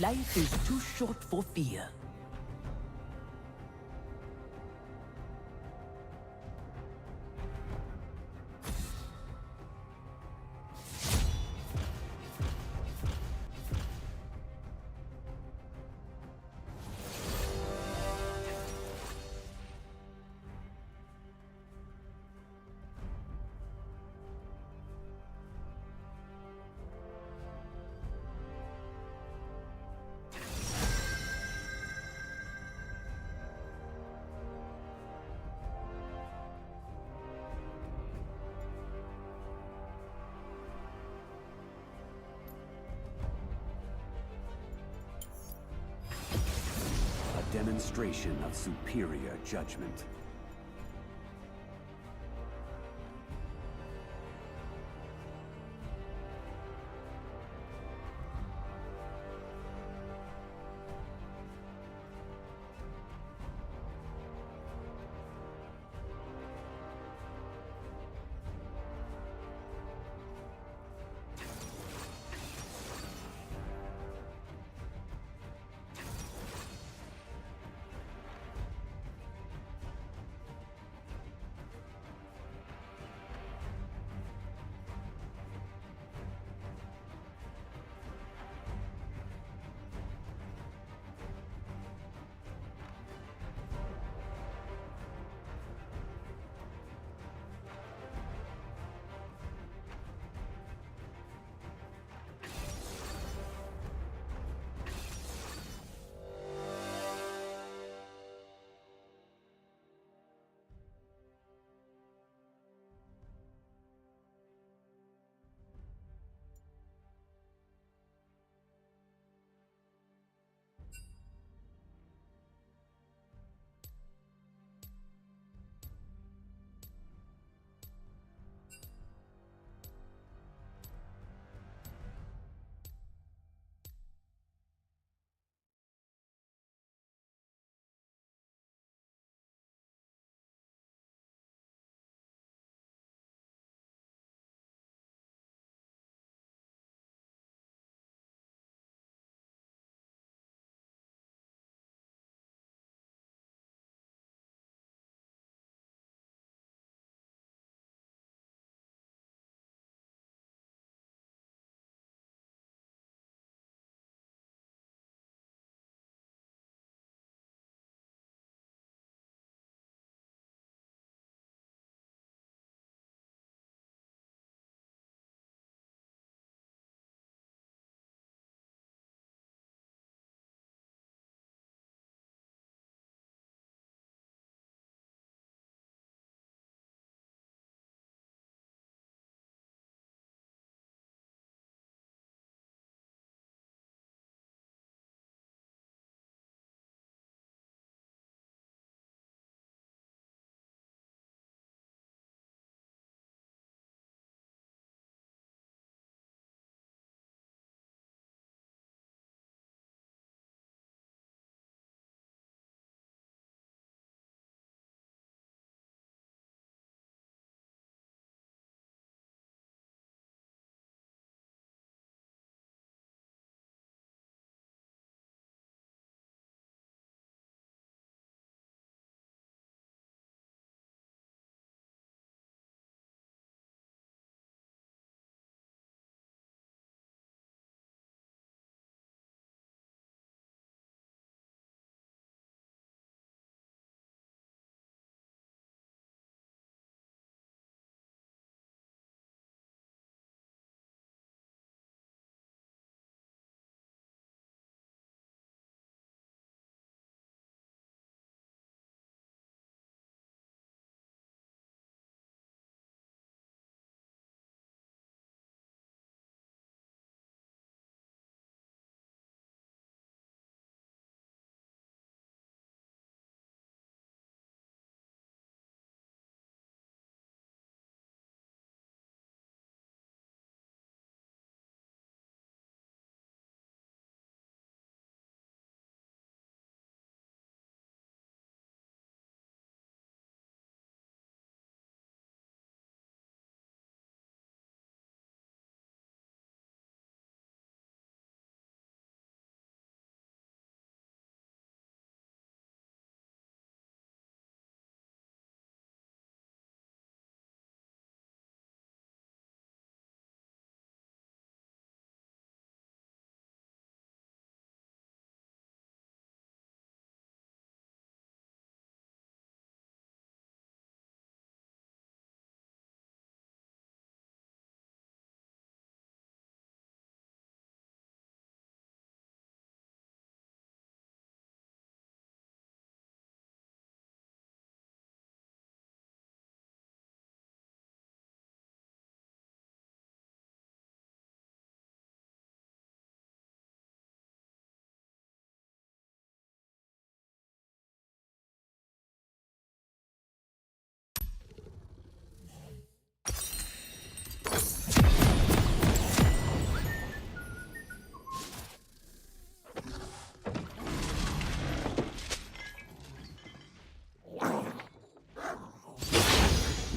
Life is too short for fear. Demonstration of superior judgment.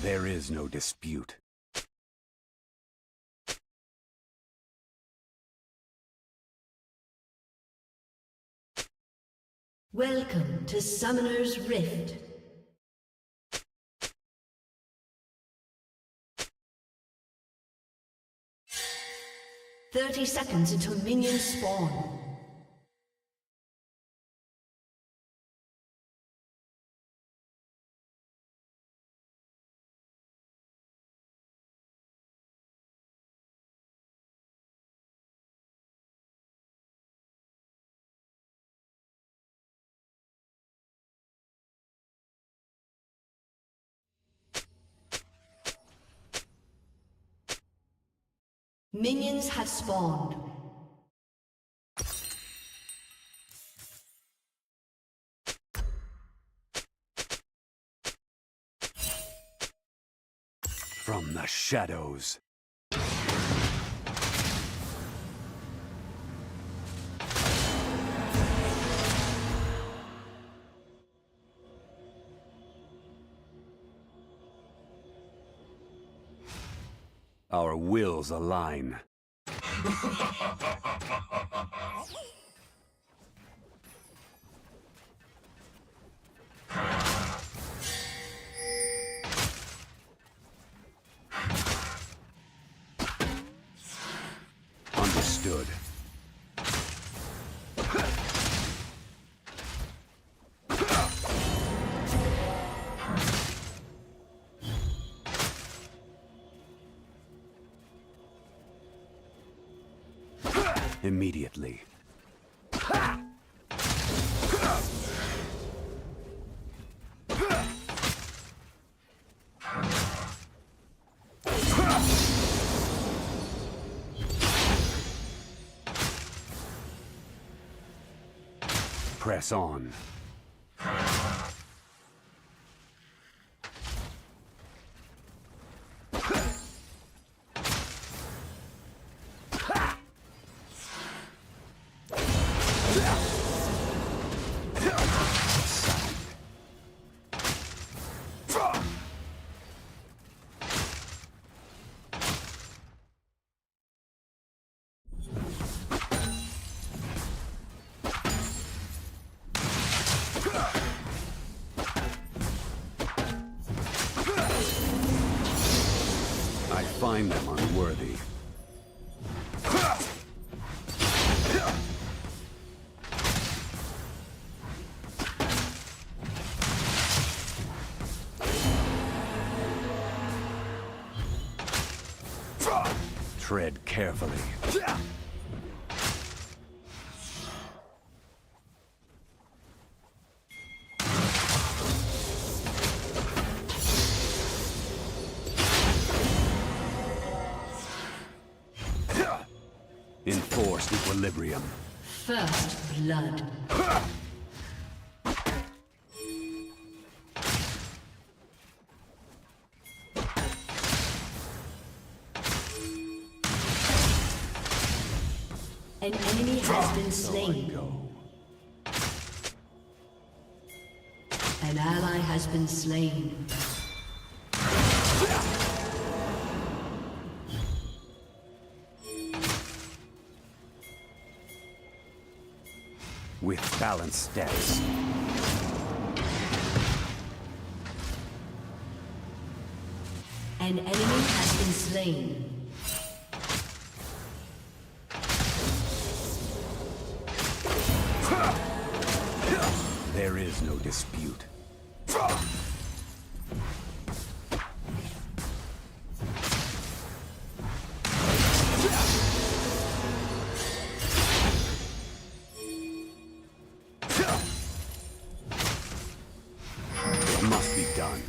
There is no dispute. Welcome to Summoner's Rift. "30 seconds until minions spawn. Minions have spawned. From the shadows. Our wills align. Understood. Immediately. Press on. I find them unworthy. Tread carefully. Enforced equilibrium. First blood. An enemy has been slain. An ally has been slain. With balanced steps. An enemy has been slain. There is no dispute. It must be done.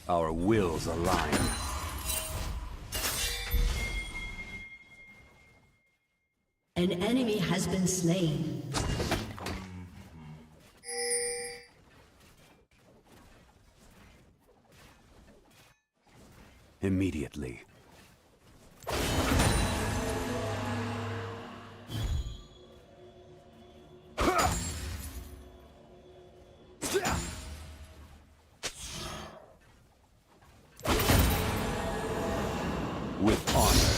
Our wills align. An enemy has been slain. Immediately. With honor.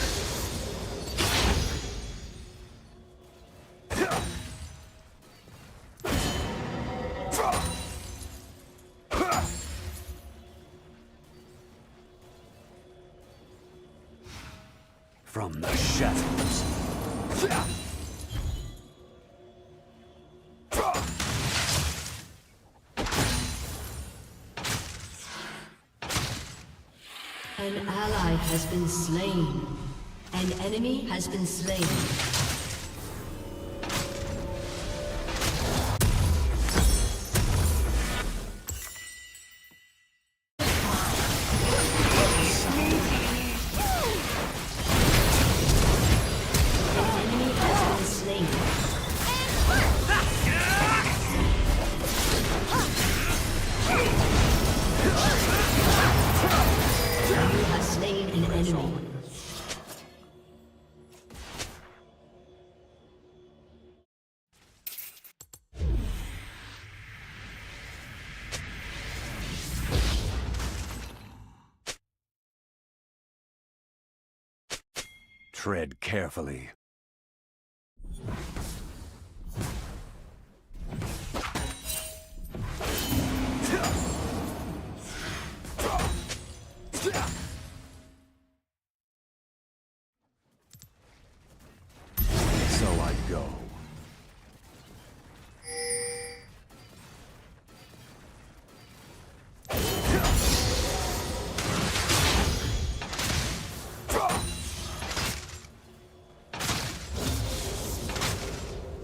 From the shadows. An ally has been slain. An enemy has been slain. Tread carefully. So I go.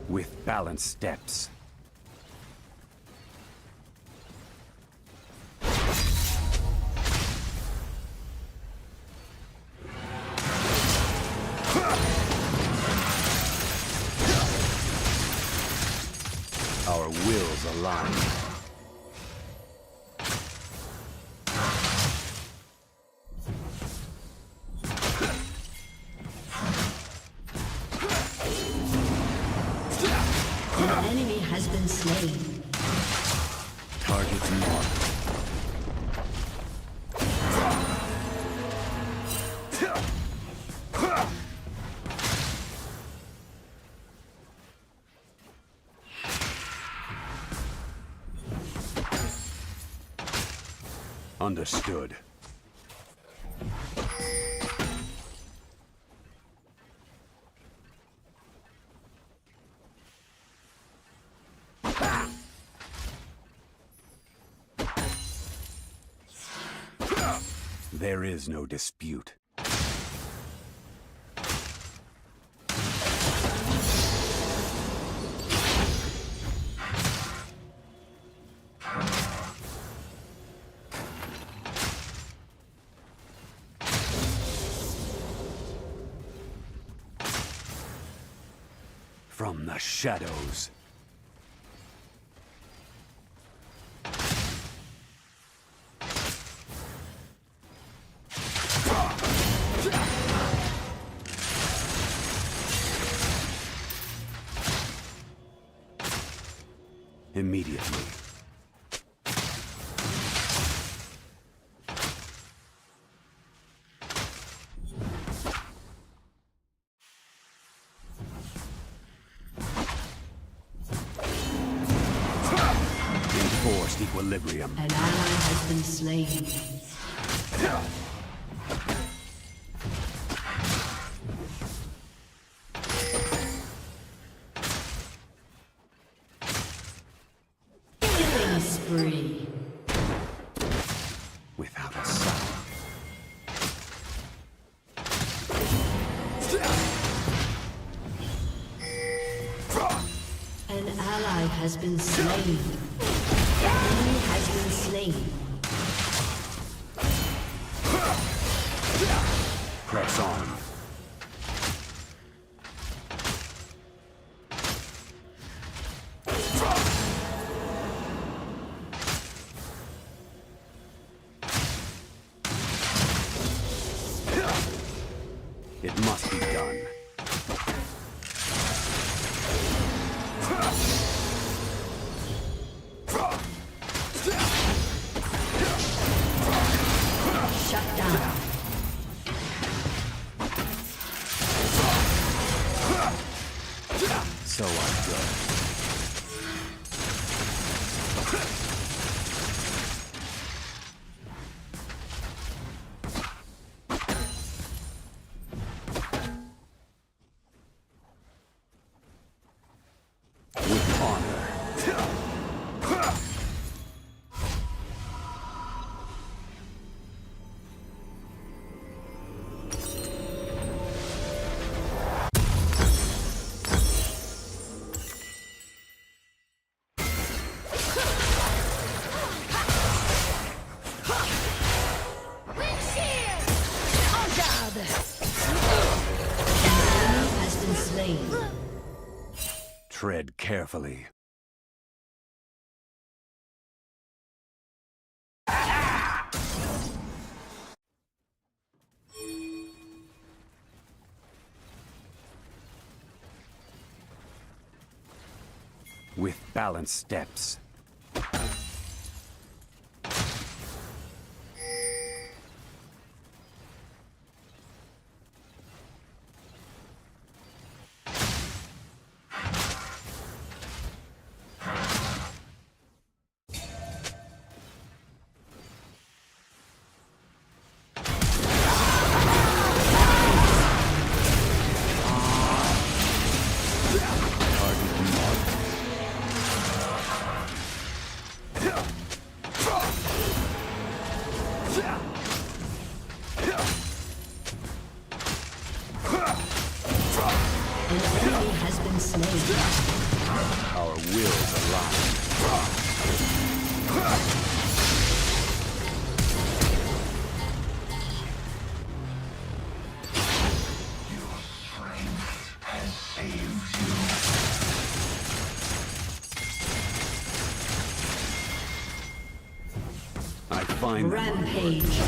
With balanced steps. Our wills align. An enemy has been slain. Targets marked. Understood. There is no dispute. From the shadows. Immediately. Enforced equilibrium. An ally has been slain. Killing spree. Without a sound. An ally has been slain. An enemy has been slain. Press on. With honor. Has been slain. Tread carefully. With balanced steps. An enemy has been slain. Our wills align. I find them. Rampage.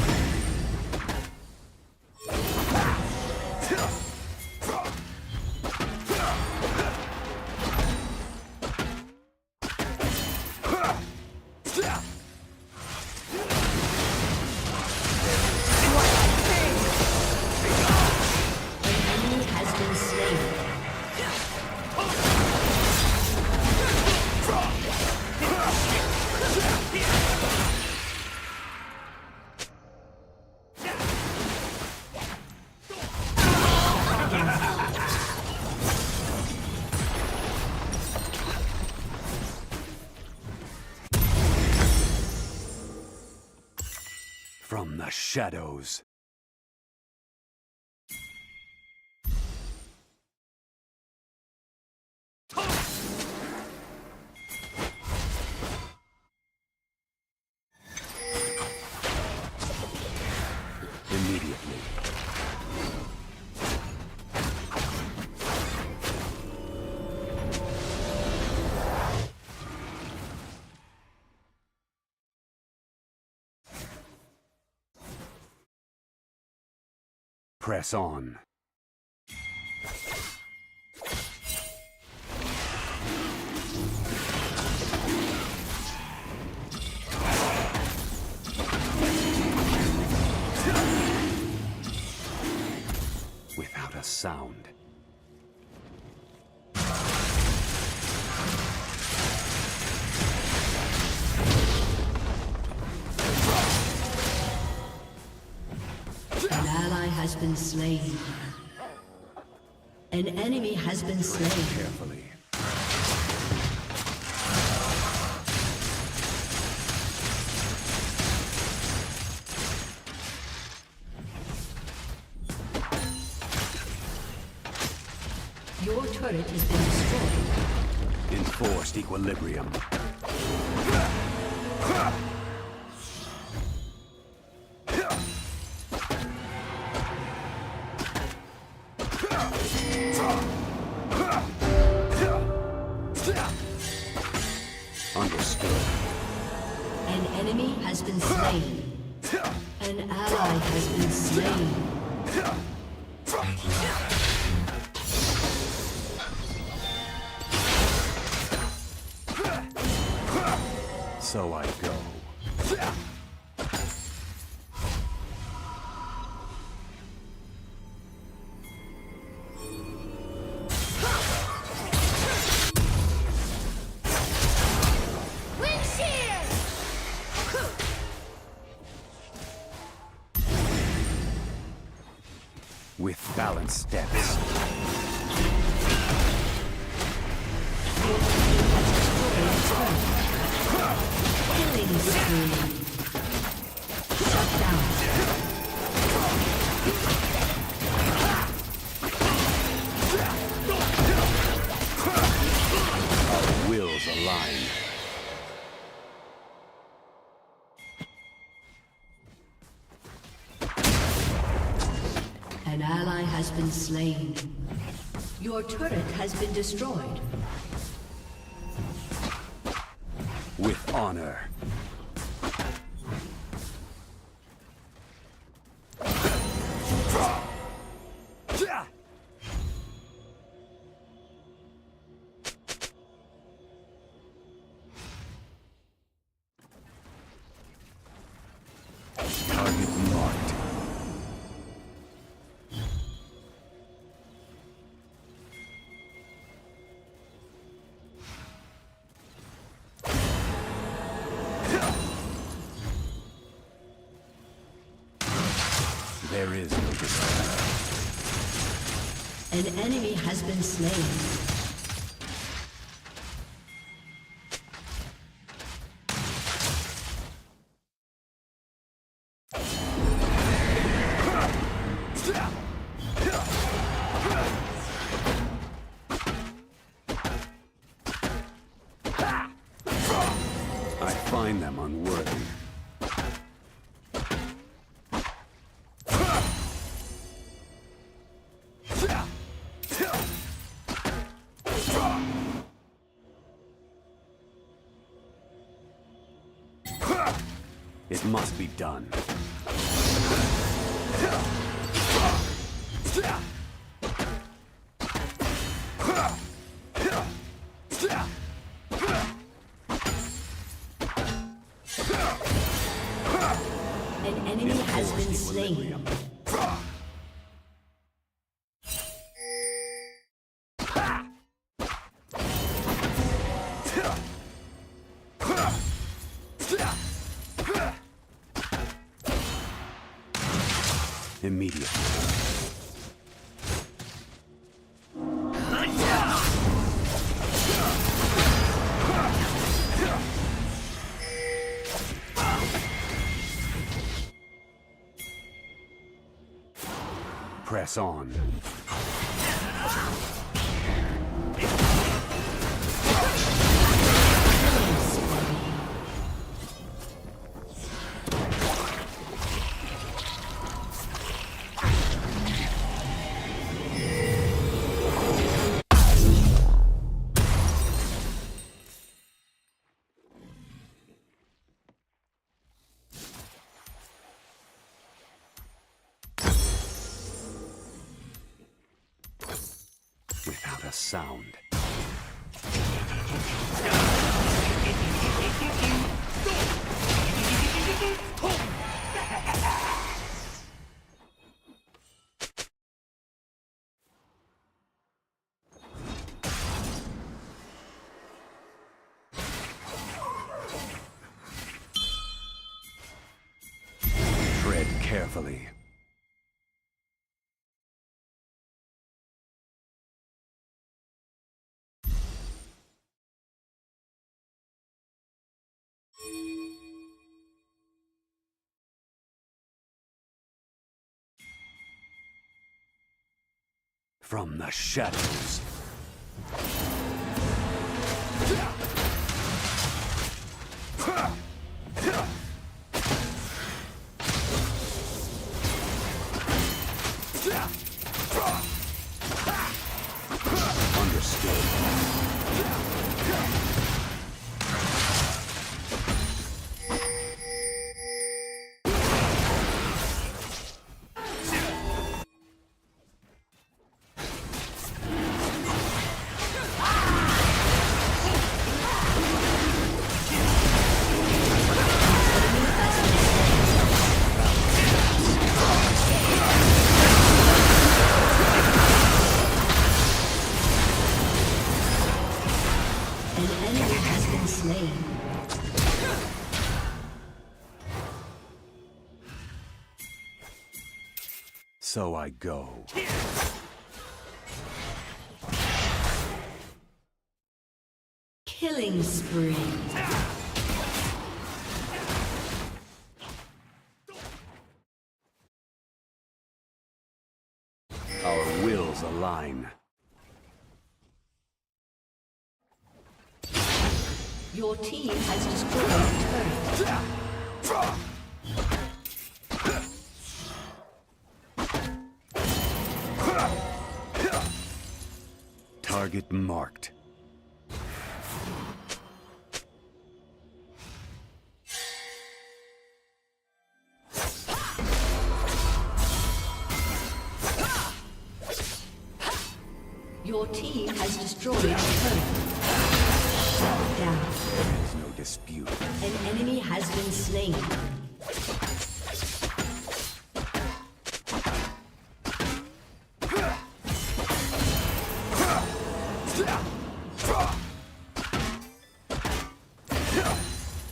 From the shadows. Immediately. Press on. Without a sound. An ally has been slain. An enemy has been slain. Carefully. Your turret has been destroyed. Enforced equilibrium. Understood. An enemy has been slain. An ally has been slain. So I go. Windshield! With balanced steps. Killing spree. Shut down. Our wills align. An ally has been slain. Your turret has been destroyed. With honor. Target marked. There is no despair. An enemy has been slain. I find them unworthy. It must be done. An enemy has been slain. Immediately. Press on. Without a sound. Tread carefully. From the shadows. Understood. So I go. Killing spree. Our wills align. Your team has destroyed a turret. Target marked. Your team has destroyed a turret. Shut down. There is no dispute. An enemy has been slain.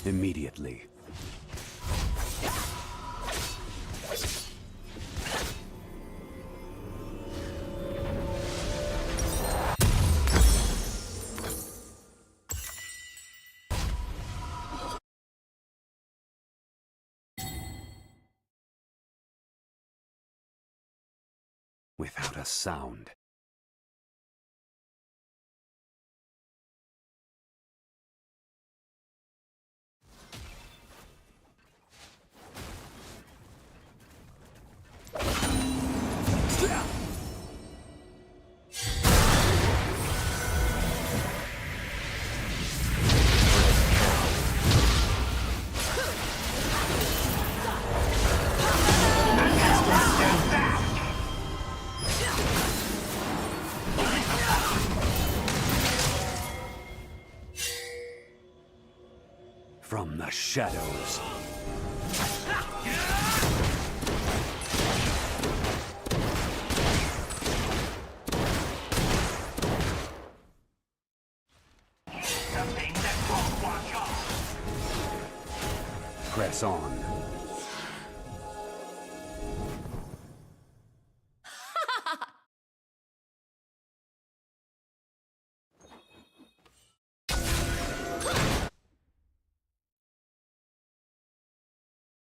Immediately. Without a sound. From the shadows. Press on.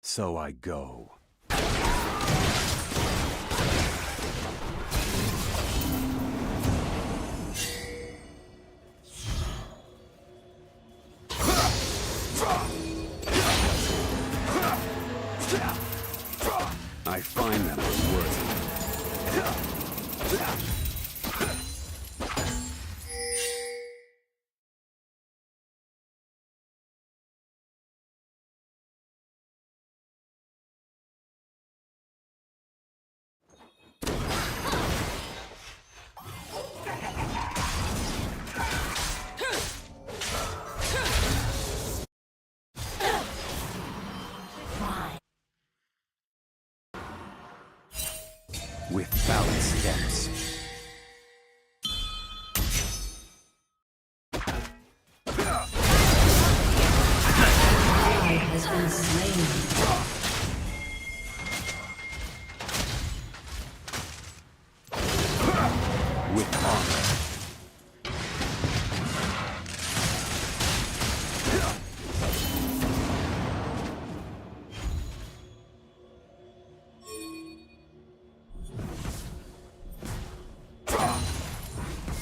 So I go. I find them unworthy. With balanced steps. Ally has been slain. With honor.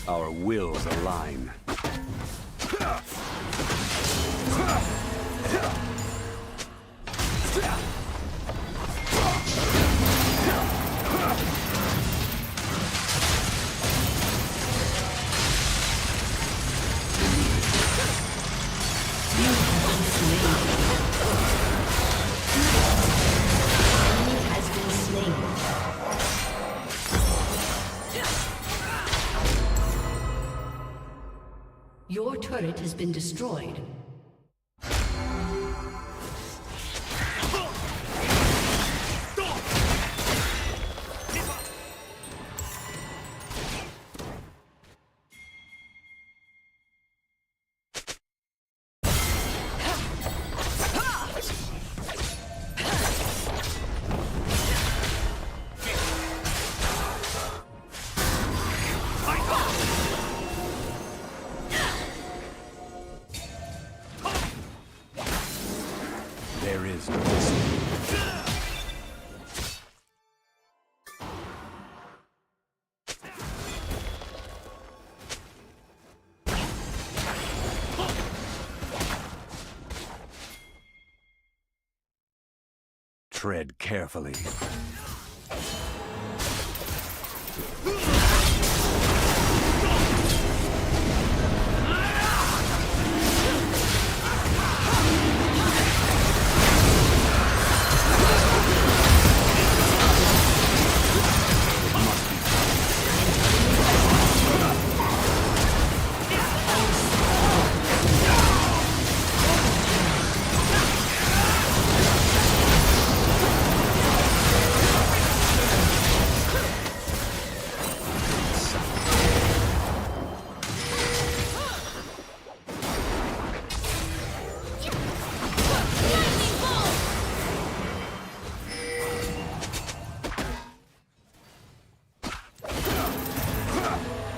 Our wills align. Your turret has been destroyed. There is no escape. Tread carefully.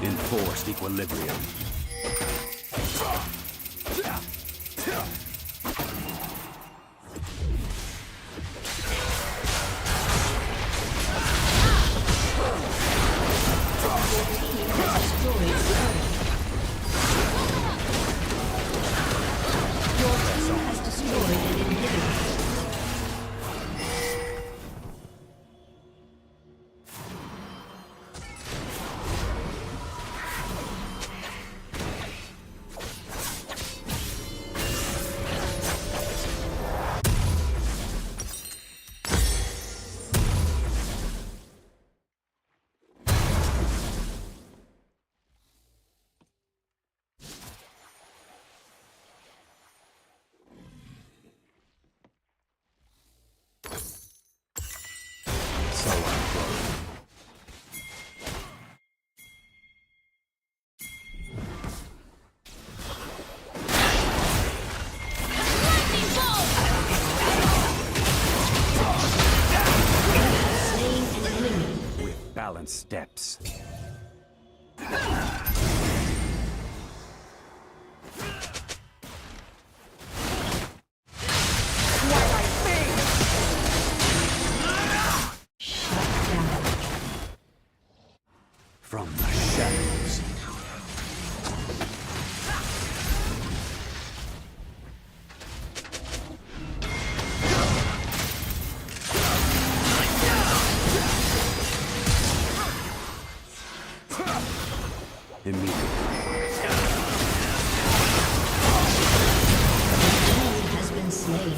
Enforced equilibrium. Balanced steps. From the shadows. Immediately. Has been slain.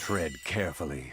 Tread carefully.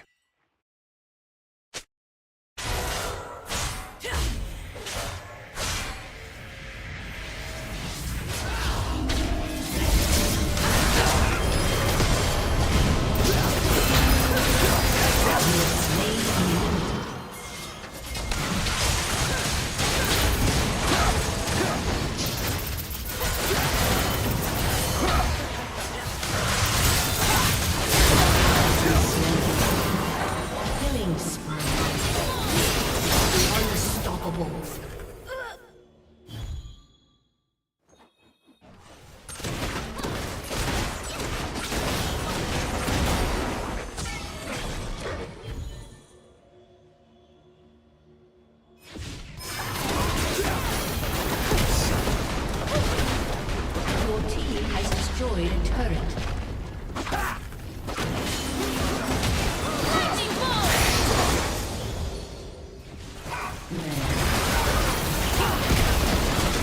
destroyed a turret.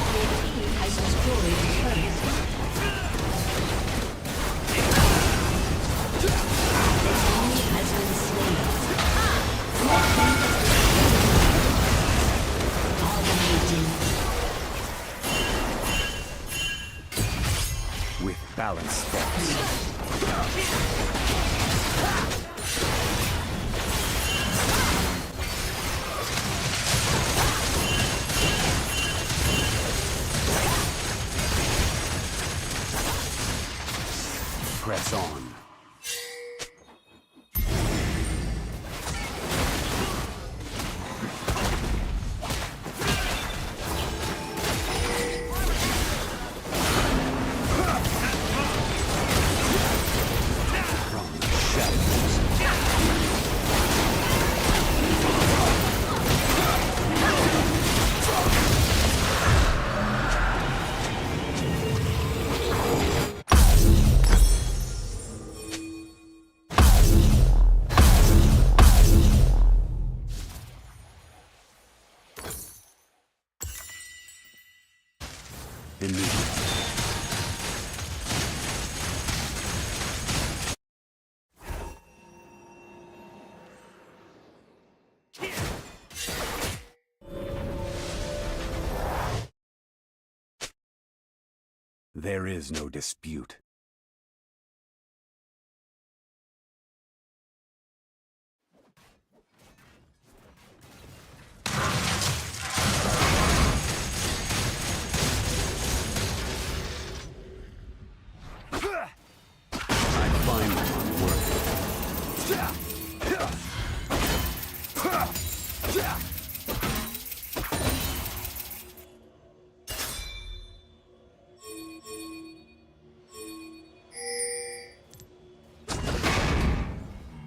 Your team has destroyed a turret. with balanced steps. Press on. There is no dispute.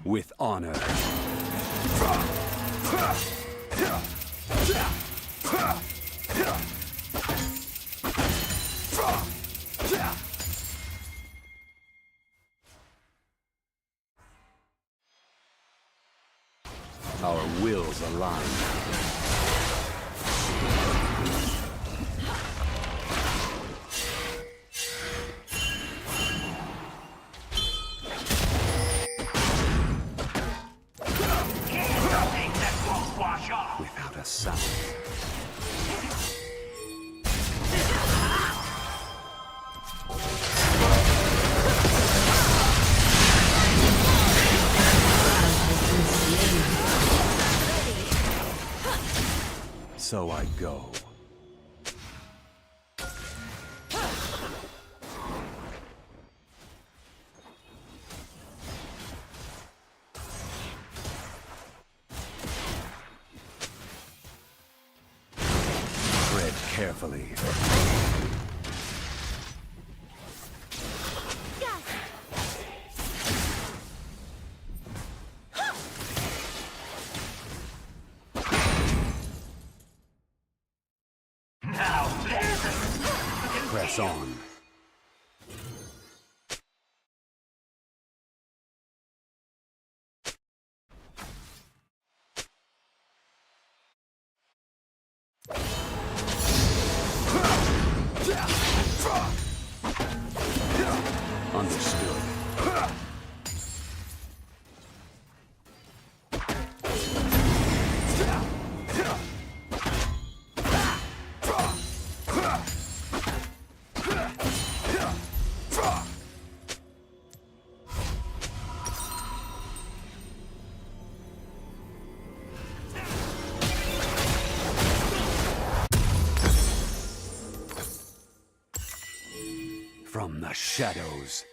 With honor. Our wills align. Without a sound. So I go. Tread carefully. Press on. Understood. From the shadows.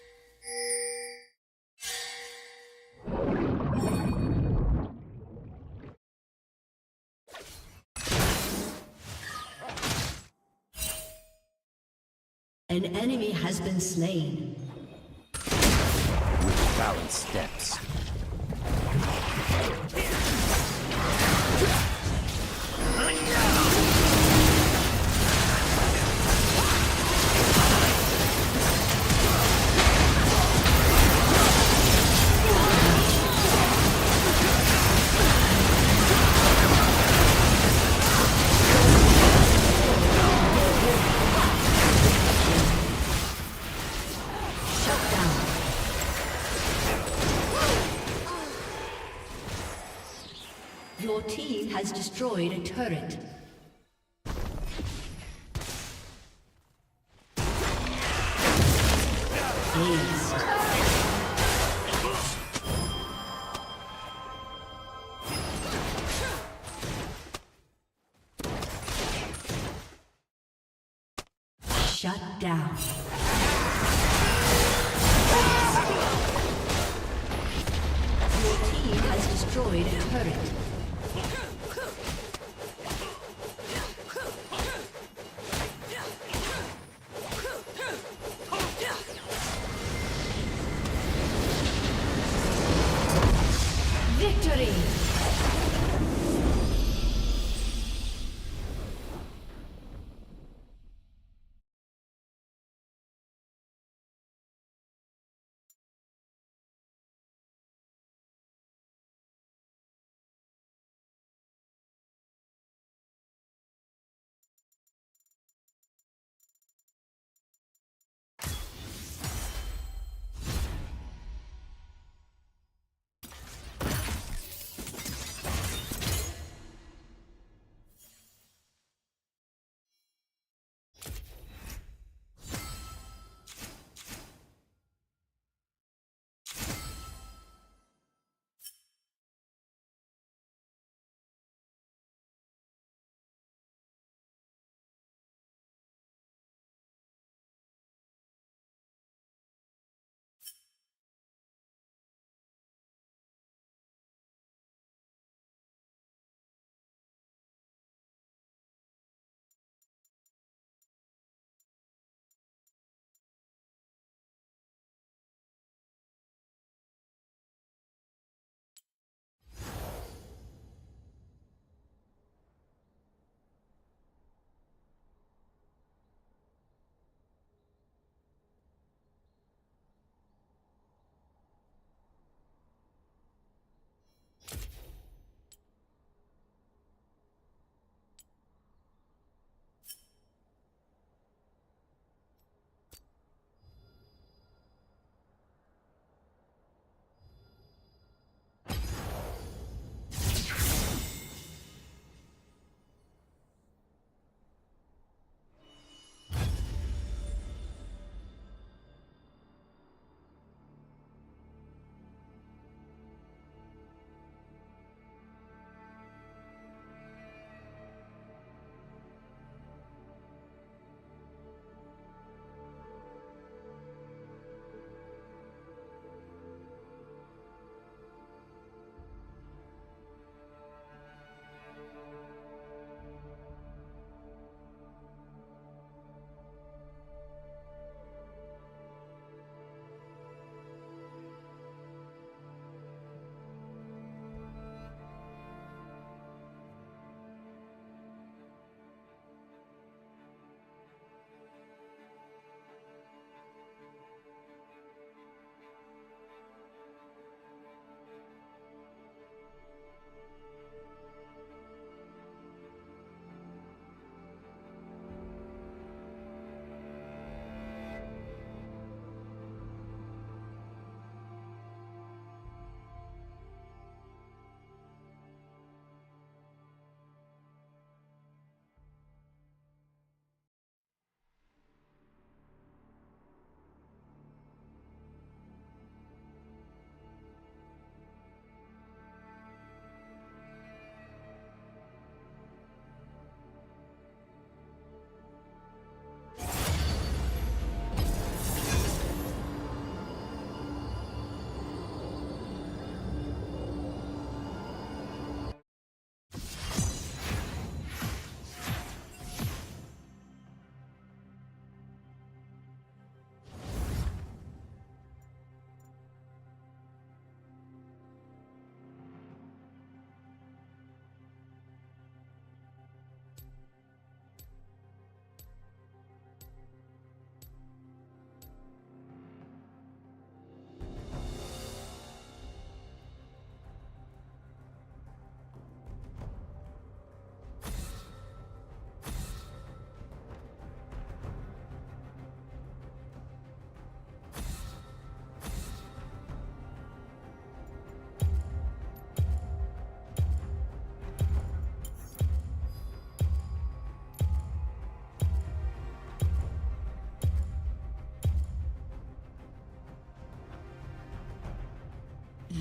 An enemy has been slain. With balanced steps. Your team has destroyed a turret. Aced. Shut down. Your team has destroyed a turret. Victory!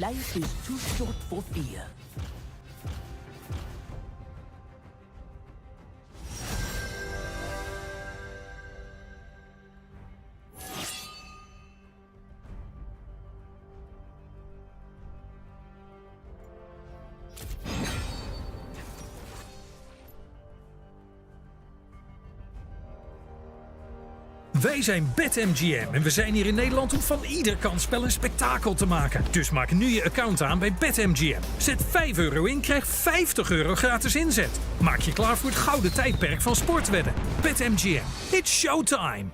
Life is too short for fear. Wij zijn BetMGM en we zijn hier in Nederland om van ieder kansspel een spektakel te maken. Dus maak nu je account aan bij BetMGM. Zet €5 in, krijg €50 gratis inzet. Maak je klaar voor het gouden tijdperk van sportwedden. BetMGM, it's showtime!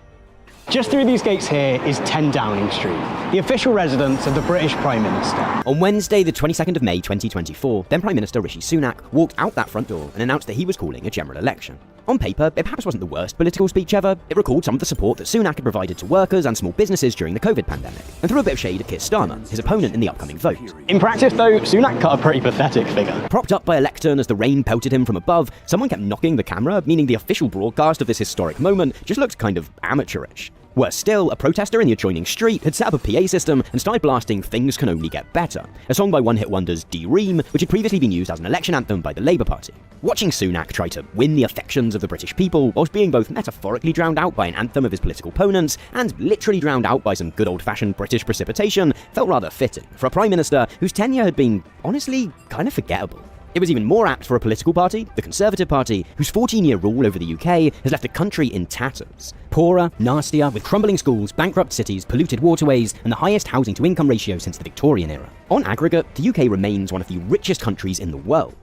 Just through these gates here is 10 Downing Street, the official residence of the British Prime Minister. On Wednesday, the 22nd of May 2024, then Prime Minister Rishi Sunak walked out that front door and announced that he was calling a general election. On paper, it perhaps wasn't the worst political speech ever. It recalled some of the support that Sunak had provided to workers and small businesses during the COVID pandemic, and threw a bit of shade at Keir Starmer, his opponent in the upcoming vote. In practice though, Sunak cut a pretty pathetic figure. Propped up by a lectern as the rain pelted him from above, someone kept knocking the camera, meaning the official broadcast of this historic moment just looked kind of amateurish. Worse still, a protester in the adjoining street had set up a PA system and started blasting Things Can Only Get Better, a song by one-hit wonders D-Ream, which had previously been used as an election anthem by the Labour Party. Watching Sunak try to win the affections of the British people whilst being both metaphorically drowned out by an anthem of his political opponents and literally drowned out by some good old-fashioned British precipitation felt rather fitting for a Prime Minister whose tenure had been, honestly, kind of forgettable. It was even more apt for a political party, the Conservative Party, whose 14-year rule over the UK has left the country in tatters. Poorer, nastier, with crumbling schools, bankrupt cities, polluted waterways, and the highest housing-to-income ratio since the Victorian era. On aggregate, the UK remains one of the richest countries in the world.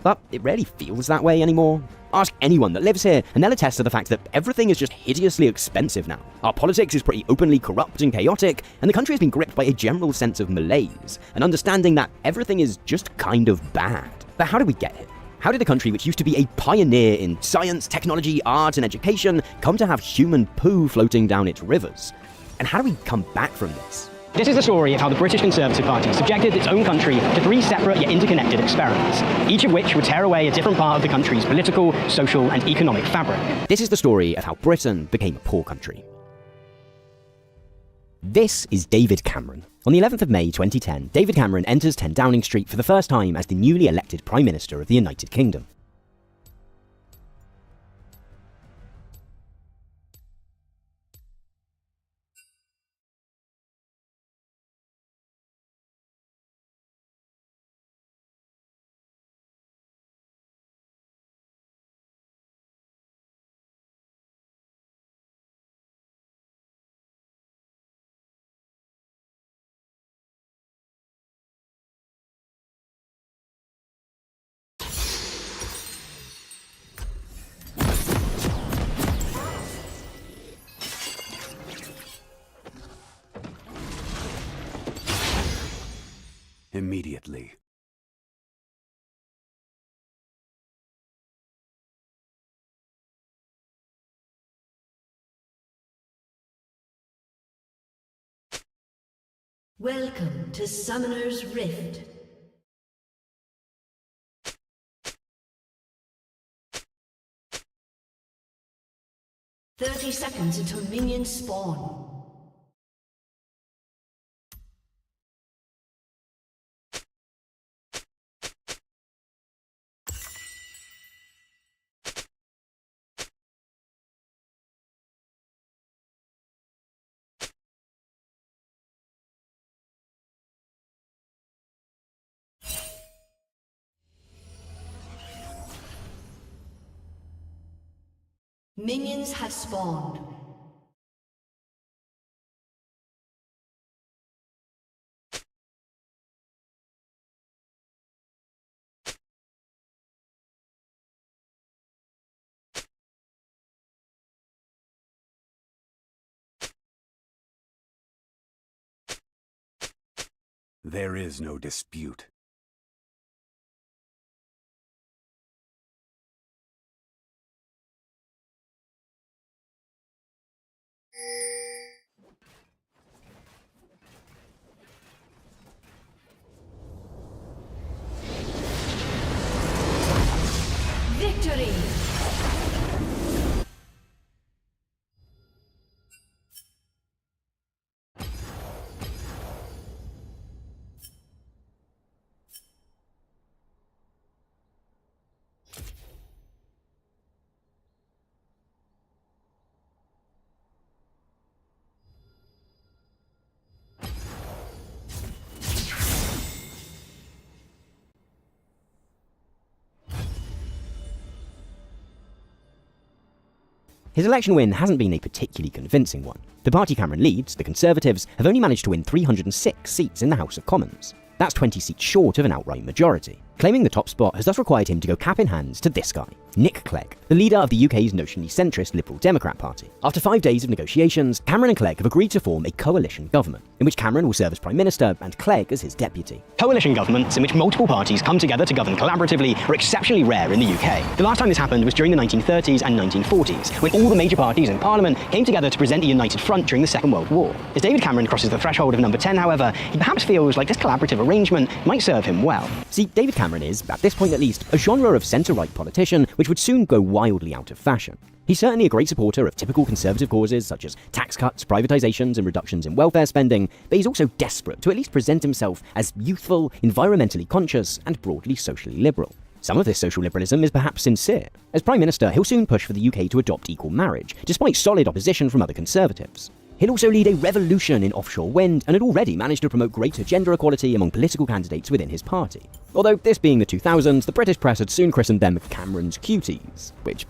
But it rarely feels that way anymore. Ask anyone that lives here, and they'll attest to the fact that everything is just hideously expensive now. Our politics is pretty openly corrupt and chaotic, and the country has been gripped by a general sense of malaise, an understanding that everything is just kind of bad. But how did we get here? How did a country which used to be a pioneer in science, technology, art, and education come to have human poo floating down its rivers? And how do we come back from this? This is the story of how the British Conservative Party subjected its own country to 3 separate yet interconnected experiments, each of which would tear away a different part of the country's political, social, and economic fabric. This is the story of how Britain became a poor country. This is David Cameron. On the 11th of May 2010, David Cameron enters 10 Downing Street for the first time as the newly elected Prime Minister of the United Kingdom. Immediately. Welcome to Summoner's Rift. "30 seconds until minions spawn. Minions have spawned. There is no dispute. Victory! His election win hasn't been a particularly convincing one. The party Cameron leads, the Conservatives, have only managed to win 306 seats in the House of Commons. That's 20 seats short of an outright majority. Claiming the top spot has thus required him to go cap in hand to this guy, Nick Clegg, the leader of the UK's notionally centrist Liberal Democrat Party. After 5 days of negotiations, Cameron and Clegg have agreed to form a coalition government, in which Cameron will serve as Prime Minister and Clegg as his deputy. Coalition governments in which multiple parties come together to govern collaboratively are exceptionally rare in the UK. The last time this happened was during the 1930s and 1940s, when all the major parties in Parliament came together to present a united front during the Second World War. As David Cameron crosses the threshold of number 10, however, he perhaps feels like this collaborative arrangement might serve him well. See, David Cameron is, at this point at least, a genre of centre-right politician which would soon go wildly out of fashion. He's certainly a great supporter of typical conservative causes such as tax cuts, privatisations and reductions in welfare spending, but he's also desperate to at least present himself as youthful, environmentally conscious and broadly socially liberal. Some of this social liberalism is perhaps sincere. As Prime Minister, he'll soon push for the UK to adopt equal marriage, despite solid opposition from other Conservatives. He'll also lead a revolution in offshore wind and had already managed to promote greater gender equality among political candidates within his party. Although, this being the 2000s, the British press had soon christened them Cameron's cuties, which,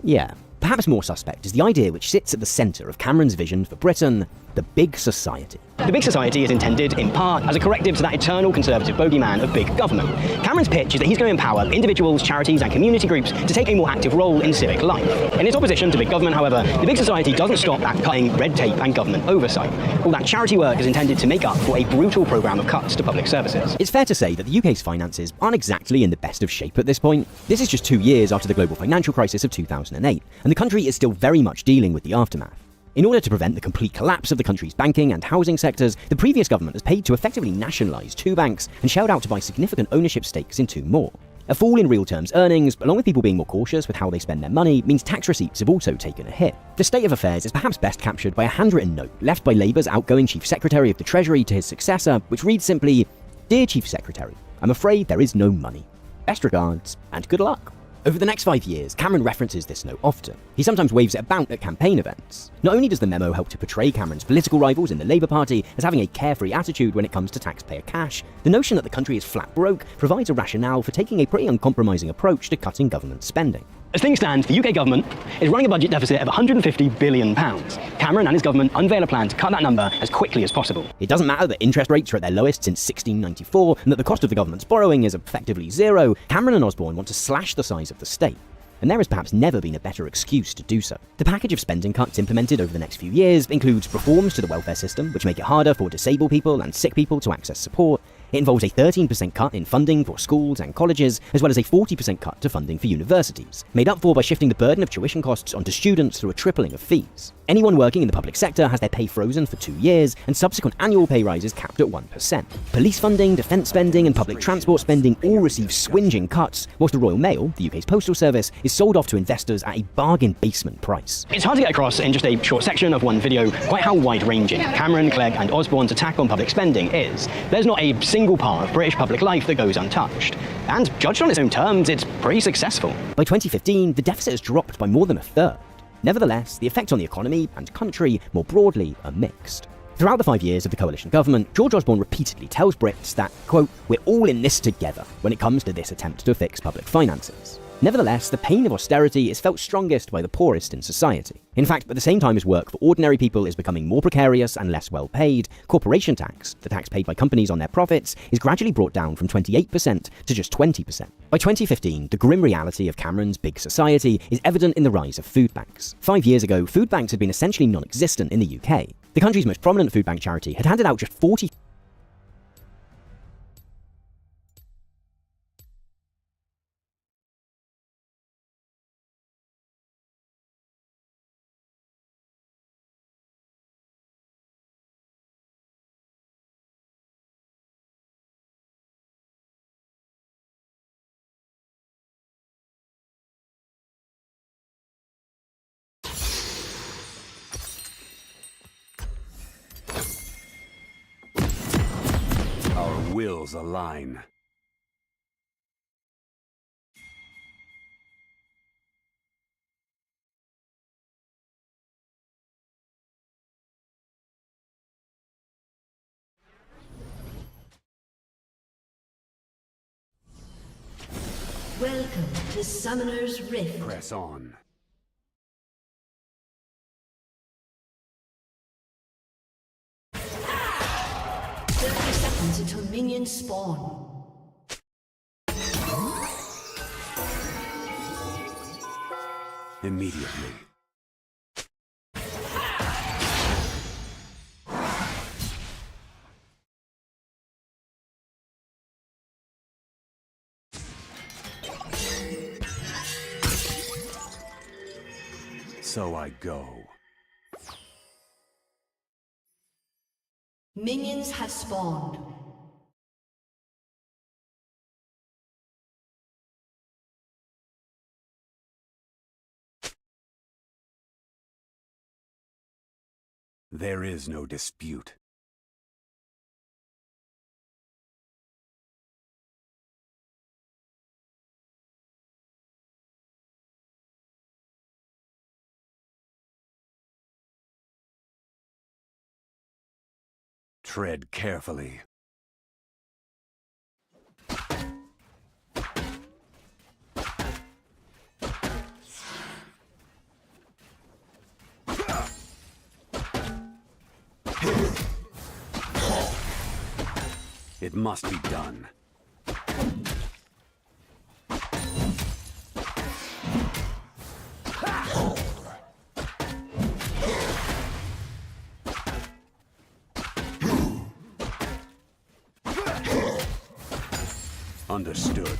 yeah. Perhaps more suspect is the idea which sits at the centre of Cameron's vision for Britain, the Big Society. The Big Society is intended, in part, as a corrective to that eternal conservative bogeyman of big government. Cameron's pitch is that he's going to empower individuals, charities and community groups to take a more active role in civic life. In its opposition to big government, however, the Big Society doesn't stop at cutting red tape and government oversight. All that charity work is intended to make up for a brutal programme of cuts to public services. It's fair to say that the UK's finances aren't exactly in the best of shape at this point. This is just 2 years after the global financial crisis of 2008, and the country is still very much dealing with the aftermath. In order to prevent the complete collapse of the country's banking and housing sectors, the previous government has paid to effectively nationalise 2 banks and shelled out to buy significant ownership stakes in 2 more. A fall in real terms earnings, along with people being more cautious with how they spend their money, means tax receipts have also taken a hit. The state of affairs is perhaps best captured by a handwritten note left by Labour's outgoing Chief Secretary of the Treasury to his successor, which reads simply, "Dear Chief Secretary, I'm afraid there is no money. Best regards, and good luck." Over the next 5 years, Cameron references this note often. He sometimes waves it about at campaign events. Not only does the memo help to portray Cameron's political rivals in the Labour Party as having a carefree attitude when it comes to taxpayer cash, the notion that the country is flat broke provides a rationale for taking a pretty uncompromising approach to cutting government spending. As things stand, the UK government is running a budget deficit of £150 billion. Cameron and his government unveil a plan to cut that number as quickly as possible. It doesn't matter that interest rates are at their lowest since 1694 and that the cost of the government's borrowing is effectively zero. Cameron and Osborne want to slash the size of the state. And there has perhaps never been a better excuse to do so. The package of spending cuts implemented over the next few years includes reforms to the welfare system, which make it harder for disabled people and sick people to access support. It involves a 13% cut in funding for schools and colleges, as well as a 40% cut to funding for universities, made up for by shifting the burden of tuition costs onto students through a tripling of fees. Anyone working in the public sector has their pay frozen for 2 years, and subsequent annual pay rises capped at 1%. Police funding, defence spending, and public transport spending all receive swinging cuts, whilst the Royal Mail, the UK's postal service, is sold off to investors at a bargain basement price. It's hard to get across in just a short section of one video quite how wide-ranging Cameron, Clegg, and Osborne's attack on public spending is. There's not a single part of British public life that goes untouched. And judged on its own terms, it's pretty successful. By 2015, the deficit has dropped by more than a third. Nevertheless, the effects on the economy and country more broadly are mixed. Throughout the 5 years of the coalition government, George Osborne repeatedly tells Brits that, quote, "We're all in this together when it comes to this attempt to fix public finances." Nevertheless, the pain of austerity is felt strongest by the poorest in society. In fact, at the same time as work for ordinary people is becoming more precarious and less well paid, corporation tax, the tax paid by companies on their profits, is gradually brought down from 28% to just 20%. By 2015, the grim reality of Cameron's Big Society is evident in the rise of food banks. 5 years ago, food banks had been essentially non-existent in the UK. The country's most prominent food bank charity had handed out just 40 Our wills align. Welcome to Summoner's Rift. Press on. happens until minions spawn. Immediately. So I go. Minions have spawned. There is no dispute. Tread carefully. It must be done. Understood.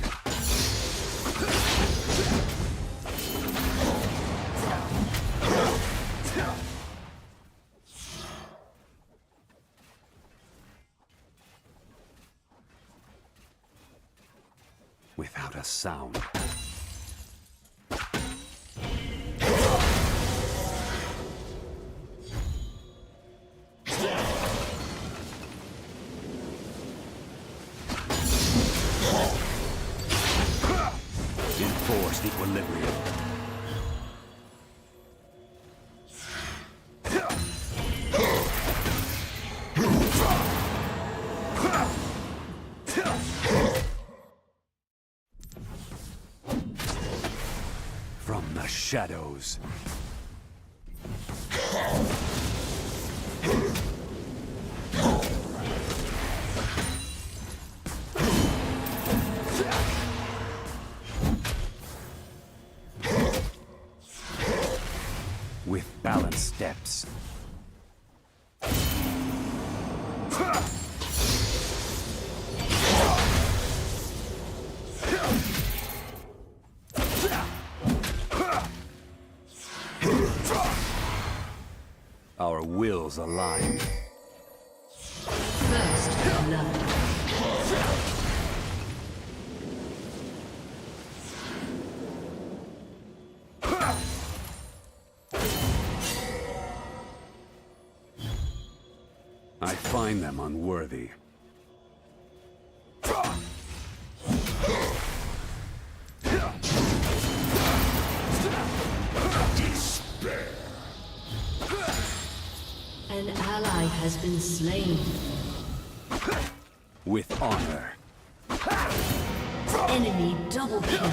Without a sound. Enforced equilibrium. From the shadows. With balanced steps. Our wills align. First blood. I find them unworthy. An ally has been slain. With honor. Enemy double kill.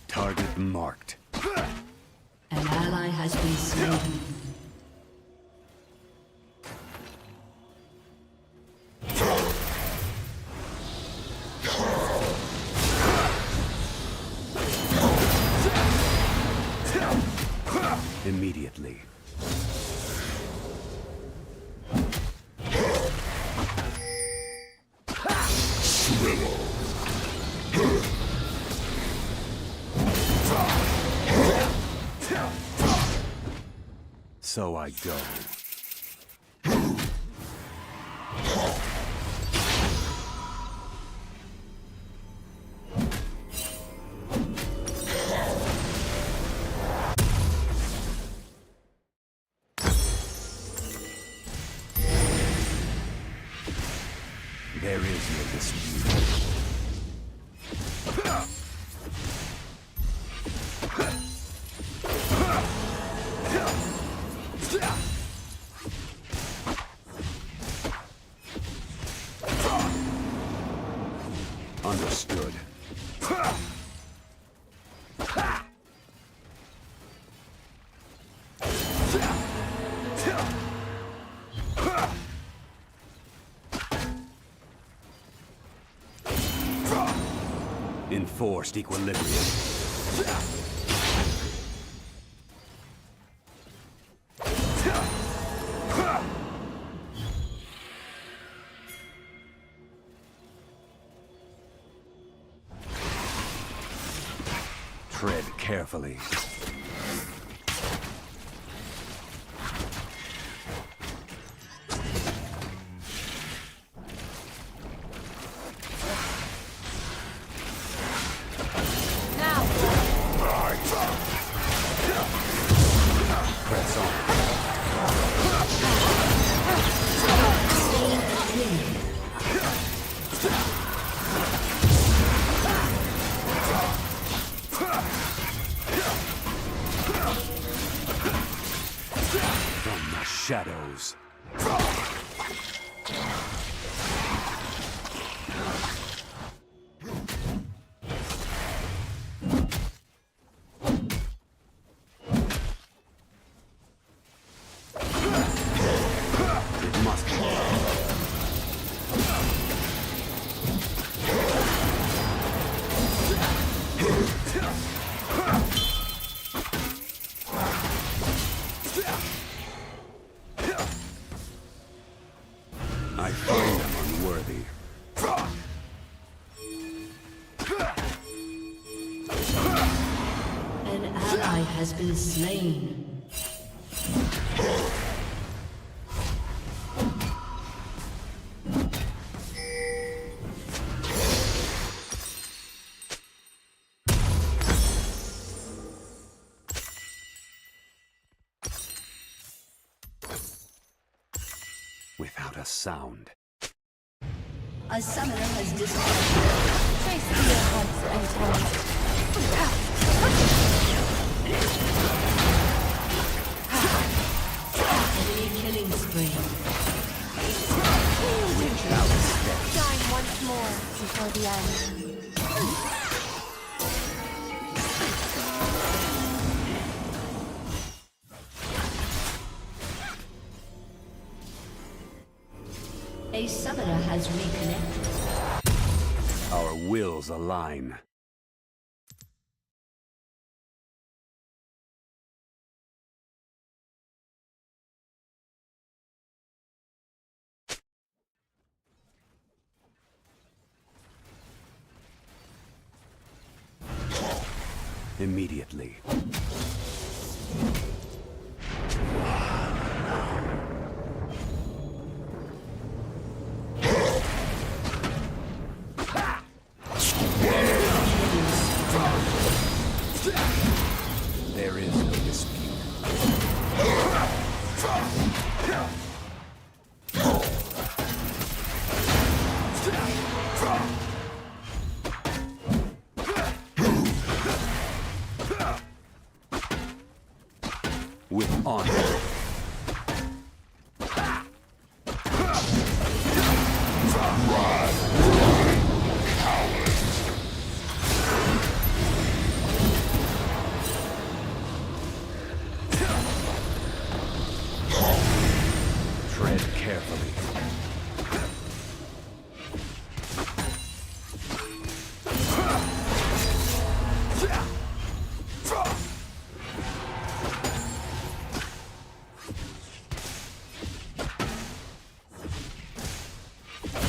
Target marked. An ally has been slain. Immediately. So I go. There is no dispute. Understood. Enforced equilibrium. Tread carefully. Press on. From the shadows. It must be. I find them unworthy. An ally has been slain. Without a sound. A summoner has disappeared. Trace your hearts and tongues. Enemy killing spree. Shine once more before the end. A summoner has reconnected. Our wills align. Immediately. There is no dispute. With honor. Tread carefully.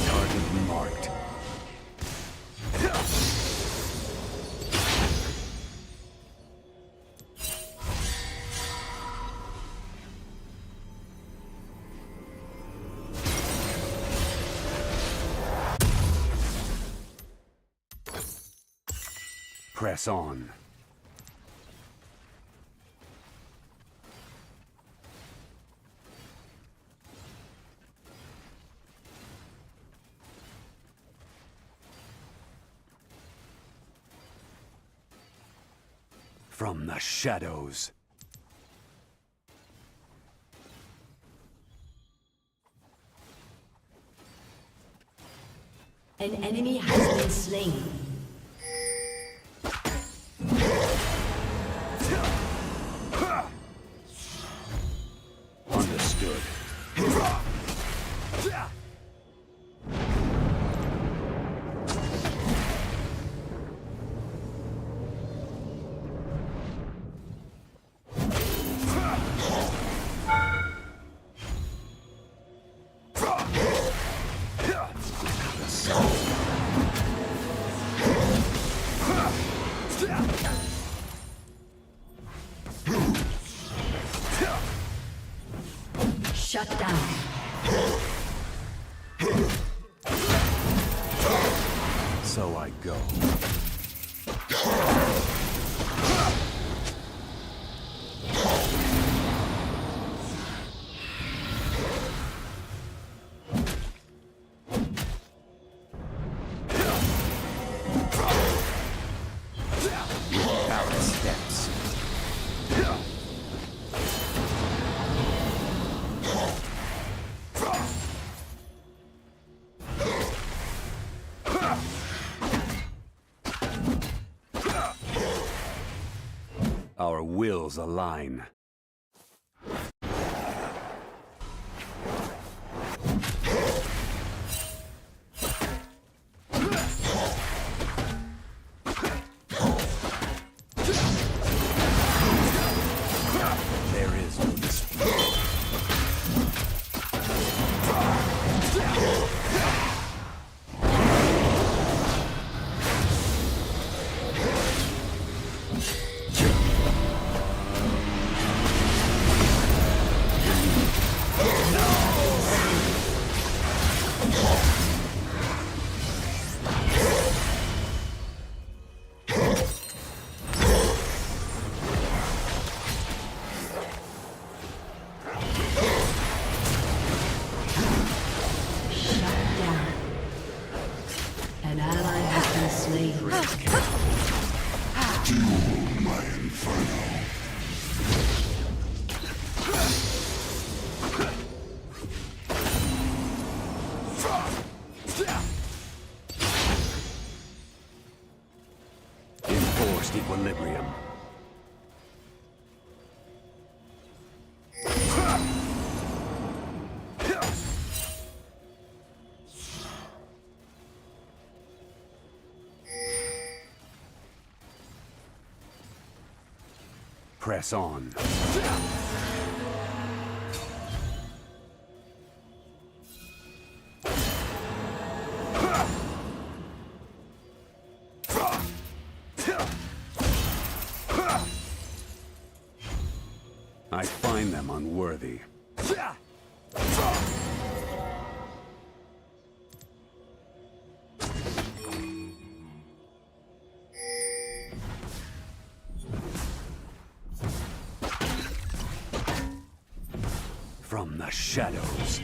Target marked. Press on. From the shadows. An enemy has been slain. So I go. Power steps. Our wills align. There is no dispute. An ally has been slain. Enforced equilibrium. Press on. I find them unworthy. From the shadows.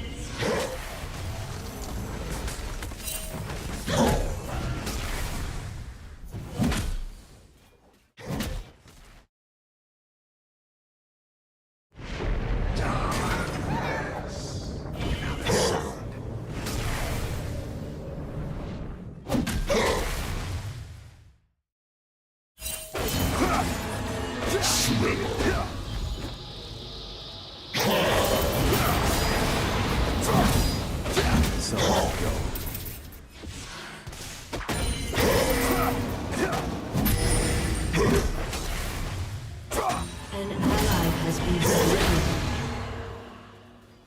So I go. An ally has been slain.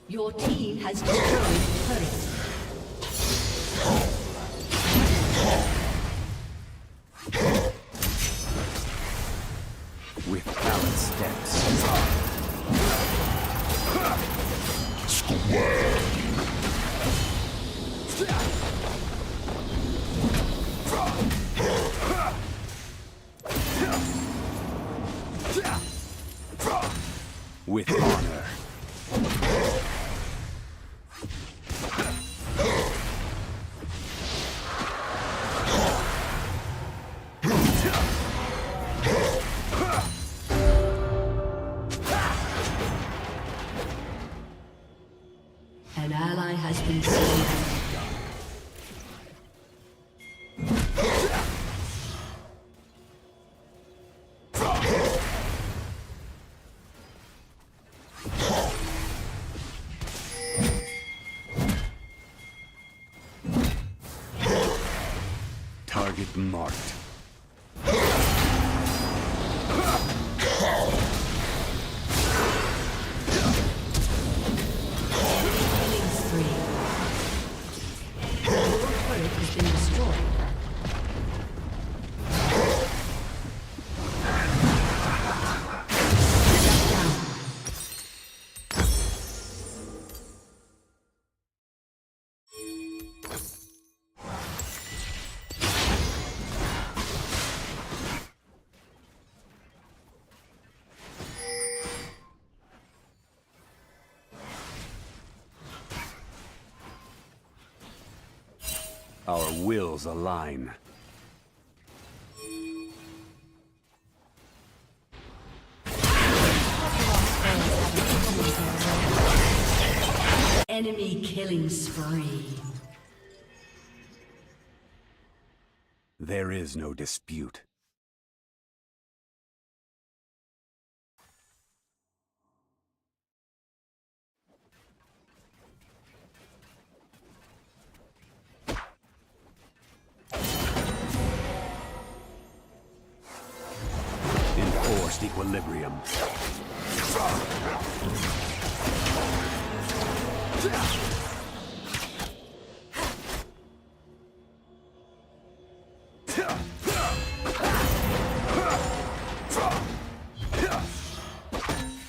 Your team has destroyed the turret. With balanced steps. With honor. An ally has been slain. Target marked. Killing spree. Your turret has been destroyed. Shut down. Our wills align. Enemy killing spree. There is no dispute. Enforced equilibrium.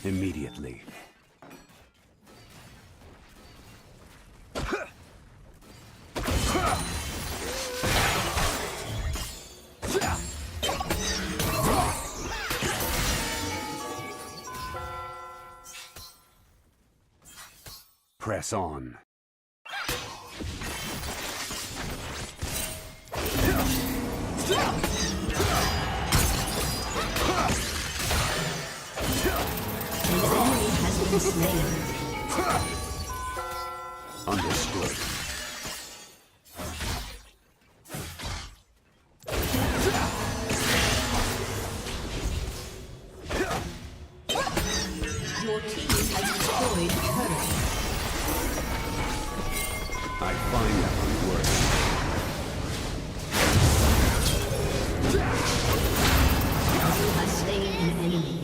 Immediately. Press on. Understood. Your team has destroyed a turret. I find that unworthy. You have slain an enemy.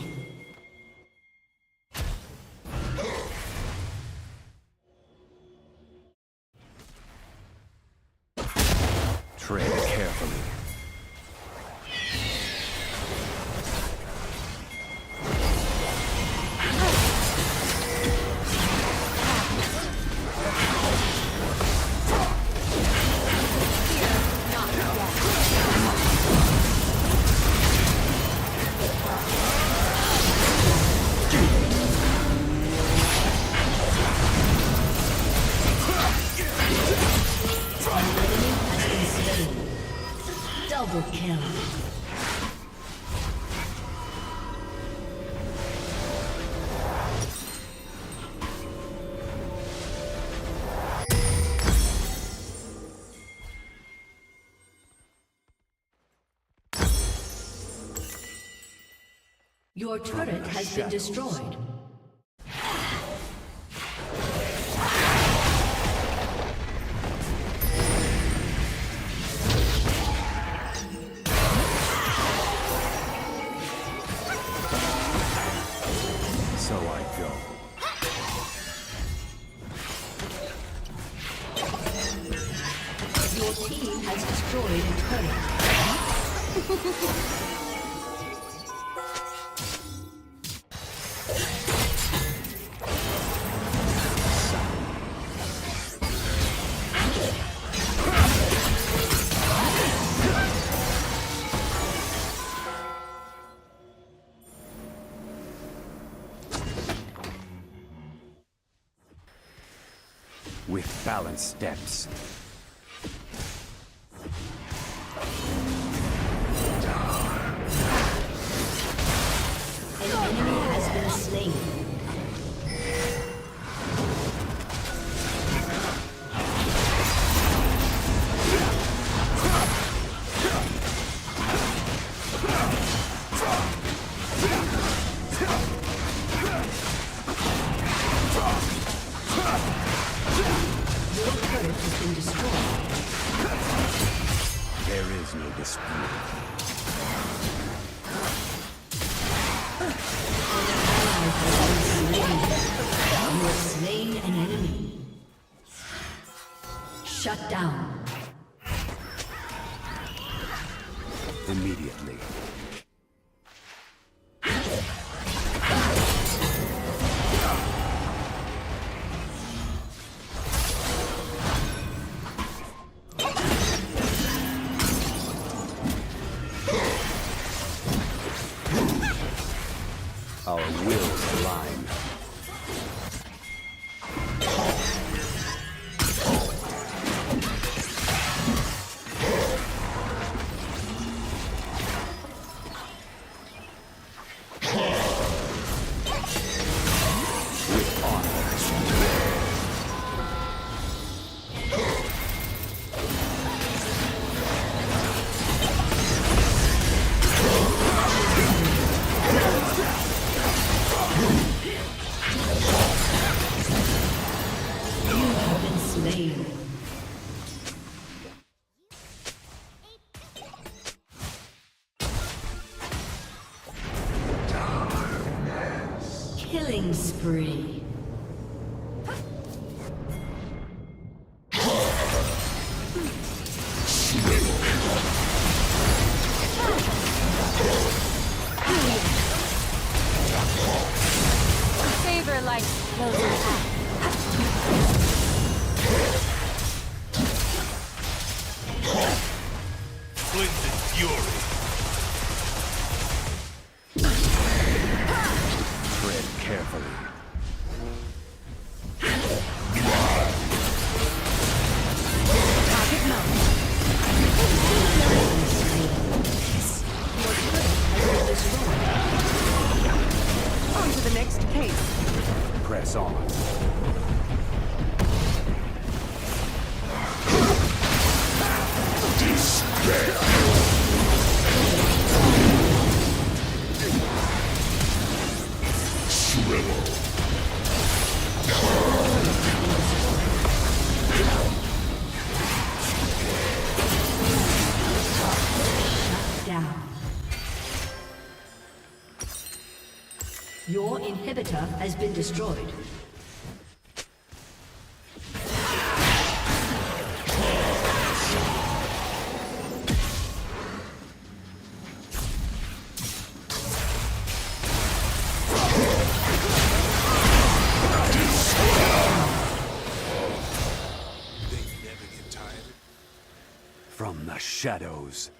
Tread carefully. Double kill. Your turret has been destroyed. So I go. Your team has destroyed a turret. With balanced steps. An enemy has been slain. There is no dispute. You have slain an enemy. Shut down. Immediately. Our wills align. Killing spree. Favor like those who have. Cleansing fury. Tread carefully. On to the next case. Press on. Down. Your inhibitor has been destroyed. They never get tired. From the shadows.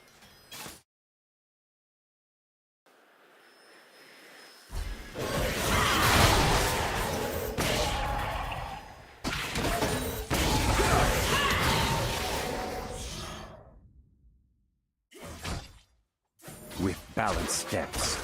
With balanced steps.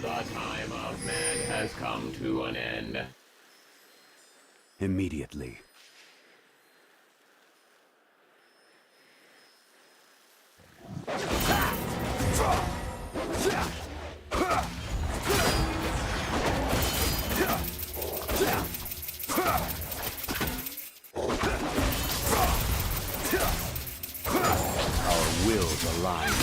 The time of man has come to an end. Immediately. Our wills align.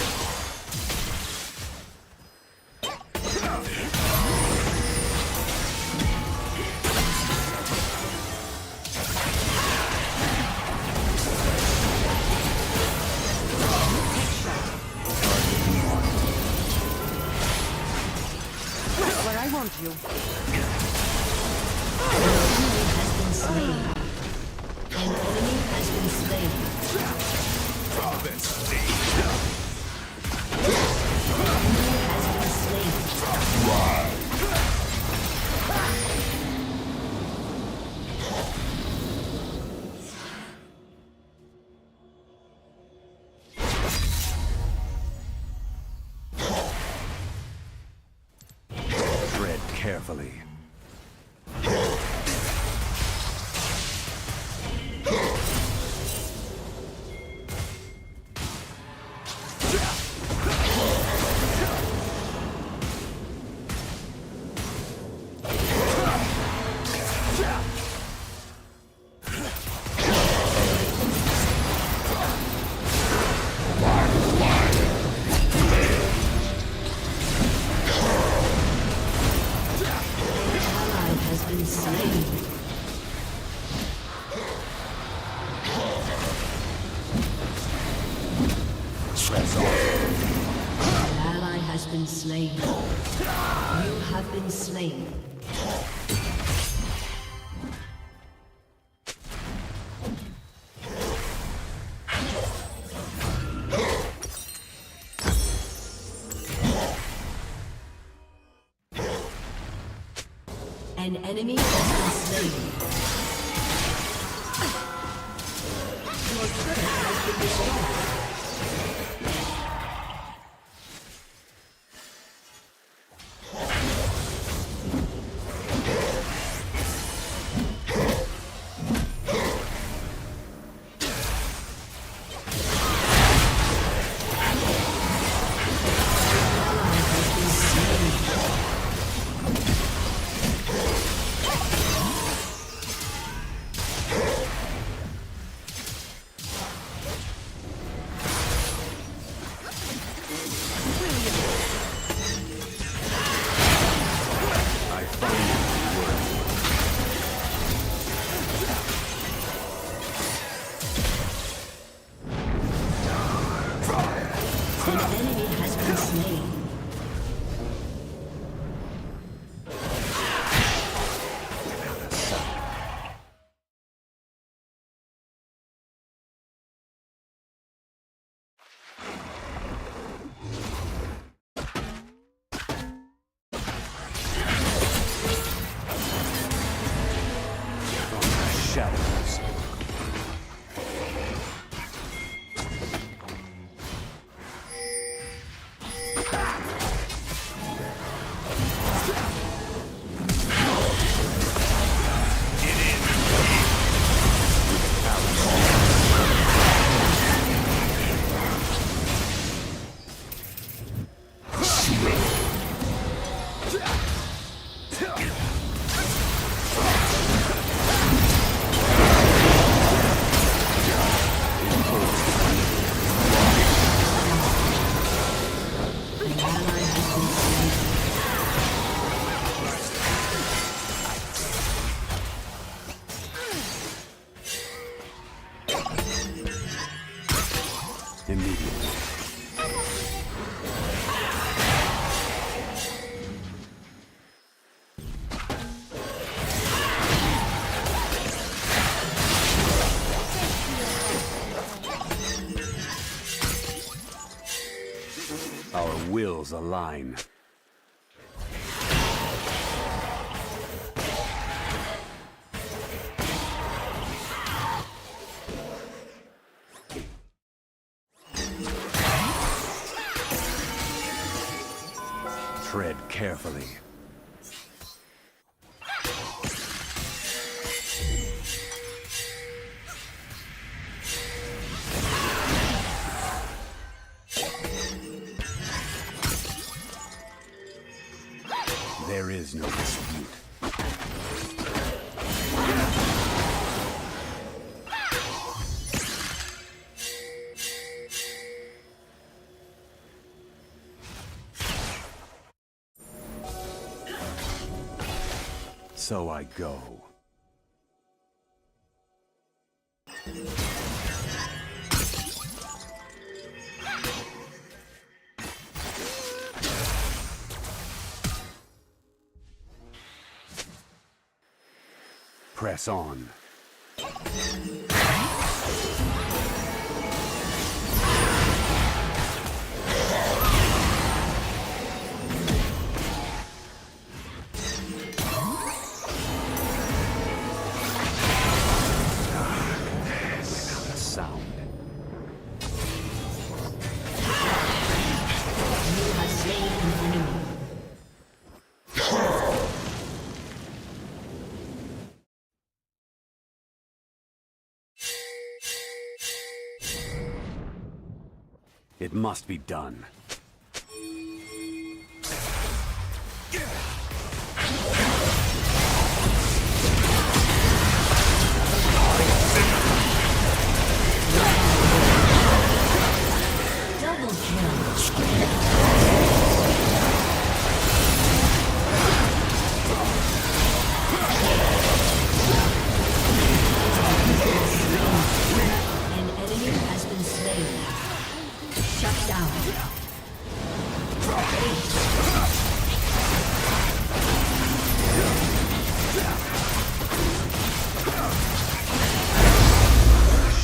Where I want you. An enemy has been slain. Let's see. Tread carefully. Been slain. You have been slain. An enemy has been slain. Your turret has been destroyed. An enemy has been slain. Shadows. Immediately. Our wills align. Tread carefully. There is no dispute. So I go. Press on. It must be done. Double kill. An enemy has been slain. Shut down.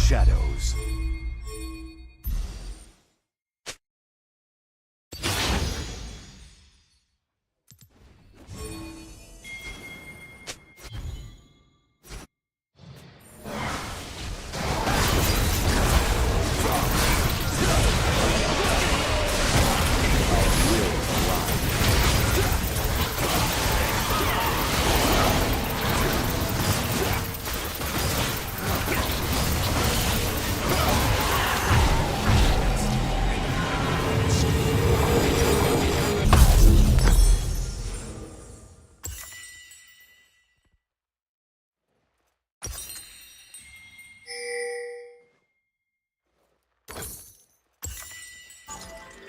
Shadows.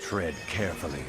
Tread carefully.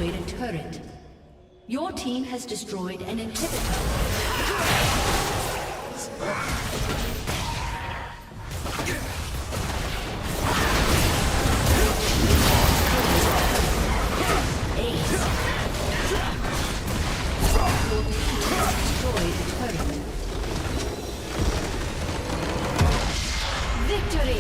destroyed a turret. Your team has destroyed an inhibitor. Victory!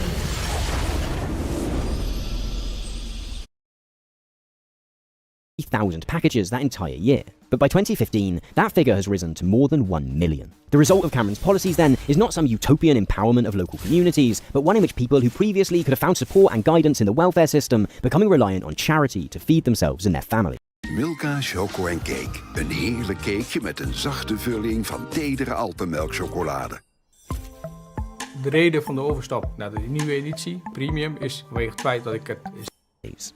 Thousand packages that entire year. But by 2015, that figure has risen to more than 1 million. The result of Cameron's policies then is not some utopian empowerment of local communities, but one in which people who previously could have found support and guidance in the welfare system becoming reliant on charity to feed themselves and their family. Milka Choco en Cake. Een heerlijk cakeje met een zachte vulling van tedere alpenmelkchocolade. De reden van de overstap naar de nieuwe editie, premium, is vanwege het feit dat ik het...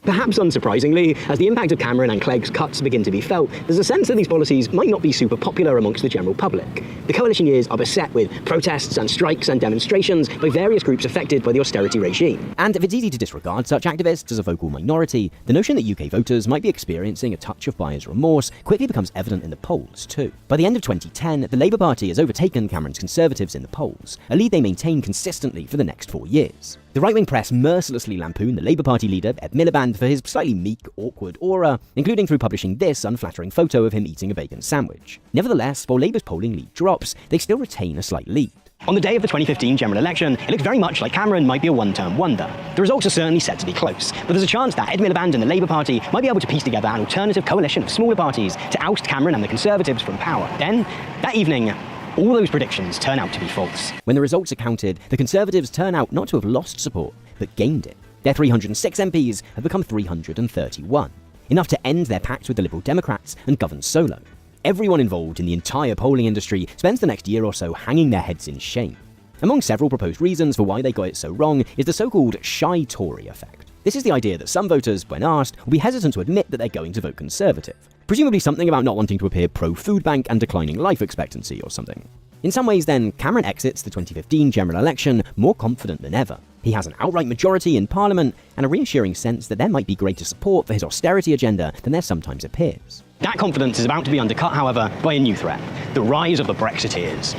Perhaps unsurprisingly, as the impact of Cameron and Clegg's cuts begin to be felt, there's a sense that these policies might not be super popular amongst the general public. The coalition years are beset with protests and strikes and demonstrations by various groups affected by the austerity regime. And if it's easy to disregard such activists as a vocal minority, the notion that UK voters might be experiencing a touch of buyer's remorse quickly becomes evident in the polls too. By the end of 2010, the Labour Party has overtaken Cameron's Conservatives in the polls, a lead they maintain consistently for the next 4 years. The right-wing press mercilessly lampooned the Labour Party leader, Ed Miliband, for his slightly meek, awkward aura, including through publishing this unflattering photo of him eating a bacon sandwich. Nevertheless, while Labour's polling lead drops, they still retain a slight lead. On the day of the 2015 general election, it looks very much like Cameron might be a one-term wonder. The results are certainly said to be close, but there's a chance that Ed Miliband and the Labour Party might be able to piece together an alternative coalition of smaller parties to oust Cameron and the Conservatives from power. Then, that evening, all those predictions turn out to be false. When the results are counted, the Conservatives turn out not to have lost support, but gained it. Their 306 MPs have become 331, enough to end their pact with the Liberal Democrats and govern solo. Everyone involved in the entire polling industry spends the next year or so hanging their heads in shame. Among several proposed reasons for why they got it so wrong is the so-called shy Tory effect. This is the idea that some voters, when asked, will be hesitant to admit that they're going to vote Conservative. Presumably something about not wanting to appear pro-food bank and declining life expectancy or something. In some ways then, Cameron exits the 2015 general election more confident than ever. He has an outright majority in Parliament and a reassuring sense that there might be greater support for his austerity agenda than there sometimes appears. That confidence is about to be undercut, however, by a new threat: the rise of the Brexiteers.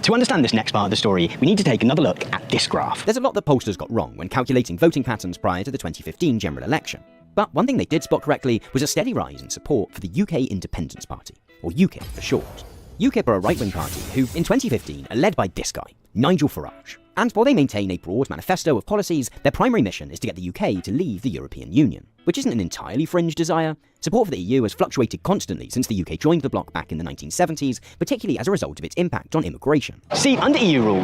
To understand this next part of the story, we need to take another look at this graph. There's a lot that pollsters got wrong when calculating voting patterns prior to the 2015 general election. But one thing they did spot correctly was a steady rise in support for the UK Independence Party, or UKIP for short. UKIP are a right-wing party who, in 2015, are led by this guy, Nigel Farage. And while they maintain a broad manifesto of policies, their primary mission is to get the UK to leave the European Union, which isn't an entirely fringe desire. Support for the EU has fluctuated constantly since the UK joined the bloc back in the 1970s, particularly as a result of its impact on immigration. See, under EU rules,